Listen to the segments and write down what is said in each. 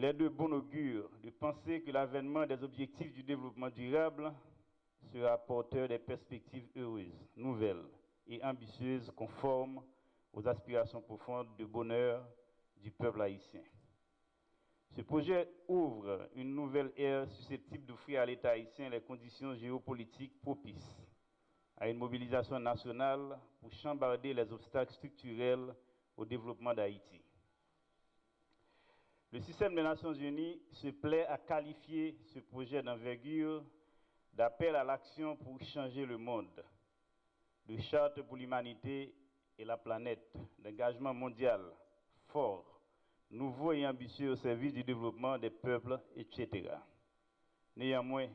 Il est de bon augure de penser que l'avènement des objectifs du développement durable sera porteur des perspectives heureuses, nouvelles et ambitieuses, conformes aux aspirations profondes de bonheur du peuple haïtien. Ce projet ouvre une nouvelle ère susceptible d'offrir à l'État haïtien les conditions géopolitiques propices à une mobilisation nationale pour chambarder les obstacles structurels au développement d'Haïti. Le système des Nations Unies se plaît à qualifier ce projet d'envergure d'appel à l'action pour changer le monde, de charte pour l'humanité et la planète, d'engagement mondial fort, nouveau et ambitieux au service du développement des peuples, etc. Néanmoins,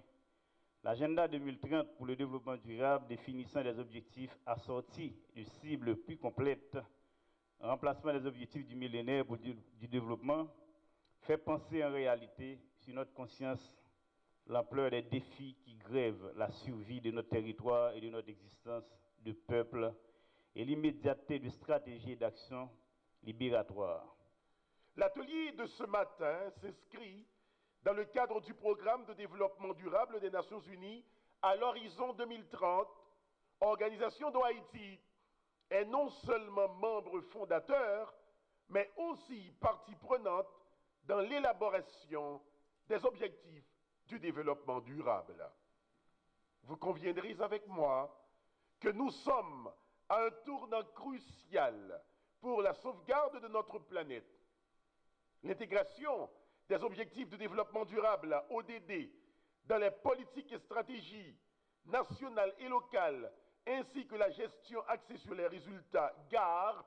l'agenda 2030 pour le développement durable définissant des objectifs assortis de cibles plus complètes, remplacement des objectifs du millénaire pour du développement, fait penser en réalité sur notre conscience l'ampleur des défis qui grèvent la survie de notre territoire et de notre existence de peuple et l'immédiateté de stratégies d'action libératoires. L'atelier de ce matin s'inscrit dans le cadre du programme de développement durable des Nations Unies à l'horizon 2030, organisation dont Haïti est non seulement membre fondateur, mais aussi partie prenante dans l'élaboration des objectifs du développement durable. Vous conviendrez avec moi que nous sommes à un tournant crucial pour la sauvegarde de notre planète. L'intégration des objectifs de développement durable, ODD, dans les politiques et stratégies nationales et locales, ainsi que la gestion axée sur les résultats, GAR,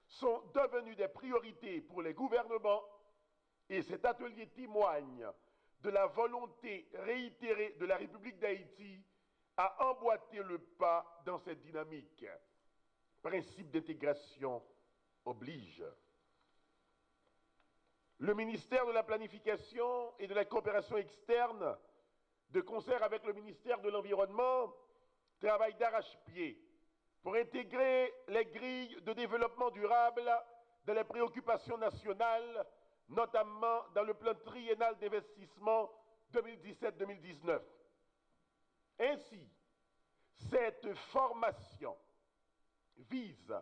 sont devenus des priorités pour les gouvernements et cet atelier témoigne de la volonté réitérée de la République d'Haïti à emboîter le pas dans cette dynamique. Principe d'intégration oblige. Le ministère de la Planification et de la Coopération externe, de concert avec le ministère de l'Environnement, travaille d'arrache-pied pour intégrer les grilles de développement durable dans les préoccupations nationales, notamment dans le plan triennal d'investissement 2017-2019. Ainsi, cette formation vise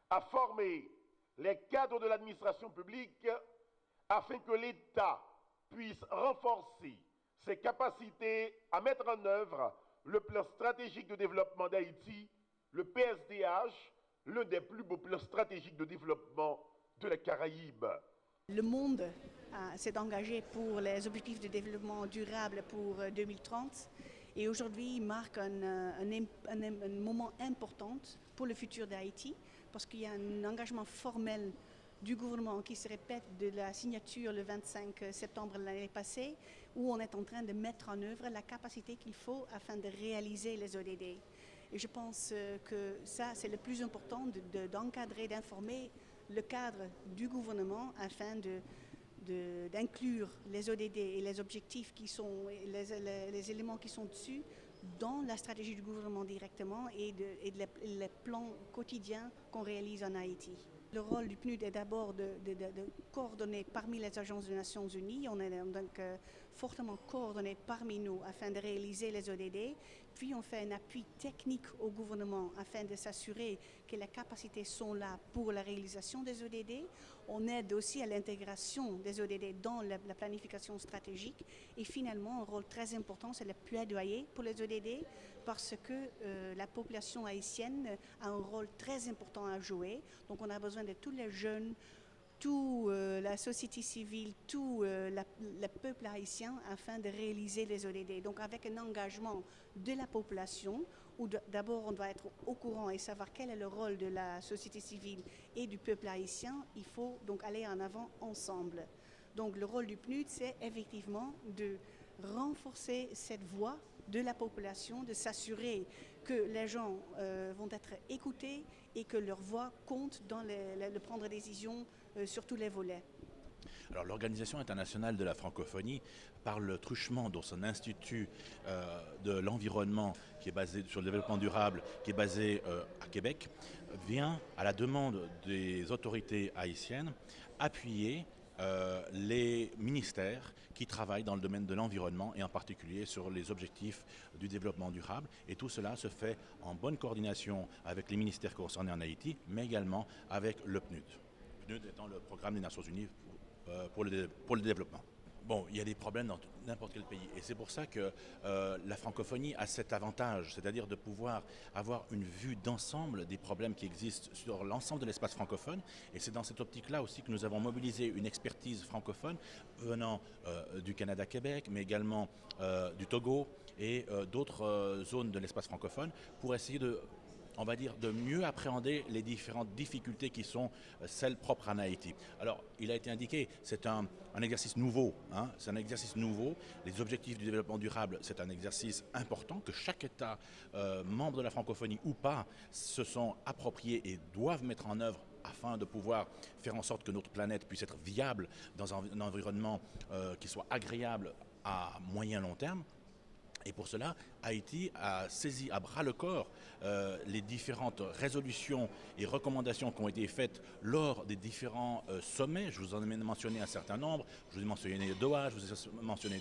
à former les cadres de l'administration publique afin que l'État puisse renforcer ses capacités à mettre en œuvre le plan stratégique de développement d'Haïti, le PSDH, l'un des plus beaux plans stratégiques de développement de la Caraïbe. Le monde s'est engagé pour les objectifs de développement durable pour 2030 et aujourd'hui marque un moment important pour le futur d'Haïti parce qu'il y a un engagement formel du gouvernement qui se répète de la signature le 25 septembre de l'année passée où on est en train de mettre en œuvre la capacité qu'il faut afin de réaliser les ODD. Et je pense que ça, c'est le plus important, d'encadrer, d'informer le cadre du gouvernement afin d'inclure les ODD et les objectifs qui sont, les éléments qui sont dessus dans la stratégie du gouvernement directement et les plans quotidiens qu'on réalise en Haïti. Le rôle du PNUD est d'abord de coordonner parmi les agences des Nations Unies. On est donc fortement coordonnés parmi nous afin de réaliser les ODD. Puis on fait un appui technique au gouvernement afin de s'assurer que les capacités sont là pour la réalisation des ODD. On aide aussi à l'intégration des ODD dans la planification stratégique. Et finalement, un rôle très important, c'est le plaidoyer pour les ODD parce que la population haïtienne a un rôle très important à jouer. Donc on a besoin de tous les jeunes, toute la société civile, tout le peuple haïtien afin de réaliser les ODD. Donc avec un engagement de la population, où d'abord on doit être au courant et savoir quel est le rôle de la société civile et du peuple haïtien, il faut donc aller en avant ensemble. Donc le rôle du PNUD, c'est effectivement de renforcer cette voix de la population, de s'assurer que les gens vont être écoutés et que leur voix compte dans le prendre des décisions sur tous les volets. Alors l'Organisation internationale de la francophonie, par le truchement dans son institut de l'environnement qui est basé sur le développement durable, qui est basé à Québec, vient à la demande des autorités haïtiennes appuyer les ministères qui travaillent dans le domaine de l'environnement et en particulier sur les objectifs du développement durable. Et tout cela se fait en bonne coordination avec les ministères concernés en Haïti, mais également avec le PNUD. Le PNUD étant le programme des Nations Unies pour le développement. Bon, il y a des problèmes dans n'importe quel pays et c'est pour ça que la francophonie a cet avantage, c'est-à-dire de pouvoir avoir une vue d'ensemble des problèmes qui existent sur l'ensemble de l'espace francophone et c'est dans cette optique-là aussi que nous avons mobilisé une expertise francophone venant du Canada-Québec, mais également du Togo et d'autres zones de l'espace francophone pour essayer de, on va dire, de mieux appréhender les différentes difficultés qui sont celles propres à Haïti. Alors, il a été indiqué, c'est un exercice nouveau, hein, c'est un exercice nouveau. Les objectifs du développement durable, c'est un exercice important que chaque État membre de la francophonie ou pas se sont appropriés et doivent mettre en œuvre afin de pouvoir faire en sorte que notre planète puisse être viable dans un environnement qui soit agréable à moyen long terme. Et pour cela, Haïti a saisi à bras le corps les différentes résolutions et recommandations qui ont été faites lors des différents sommets. Je vous en ai mentionné un certain nombre. Je vous ai mentionné Doha, je vous ai mentionné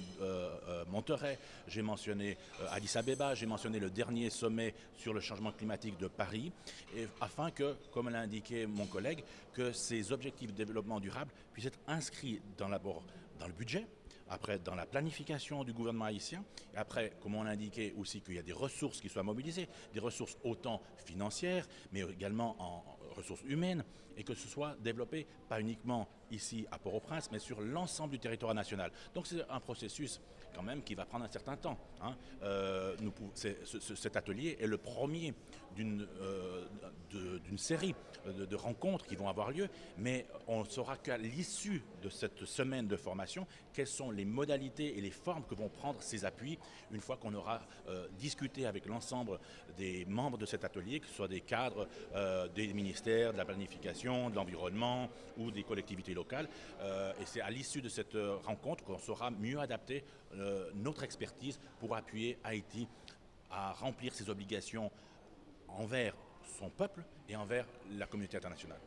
Monterrey, j'ai mentionné Addis Abeba, j'ai mentionné le dernier sommet sur le changement climatique de Paris, et afin que, comme l'a indiqué mon collègue, que ces objectifs de développement durable puissent être inscrits d'abord dans le budget, après dans la planification du gouvernement haïtien, et après, comme on l'a indiqué aussi, qu'il y a des ressources qui soient mobilisées, des ressources autant financières, mais également en ressources humaines, et que ce soit développé pas uniquement ici à Port-au-Prince, mais sur l'ensemble du territoire national. Donc c'est un processus quand même qui va prendre un certain temps. Hein. Cet atelier est le premier d'une série de rencontres qui vont avoir lieu, mais on ne saura qu'à l'issue de cette semaine de formation quelles sont les modalités et les formes que vont prendre ces appuis une fois qu'on aura discuté avec l'ensemble des membres de cet atelier, que ce soit des cadres des ministères, de la planification, de l'environnement ou des collectivités locales. Et c'est à l'issue de cette rencontre qu'on saura mieux adapter notre expertise pour appuyer Haïti à remplir ses obligations envers son peuple et envers la communauté internationale.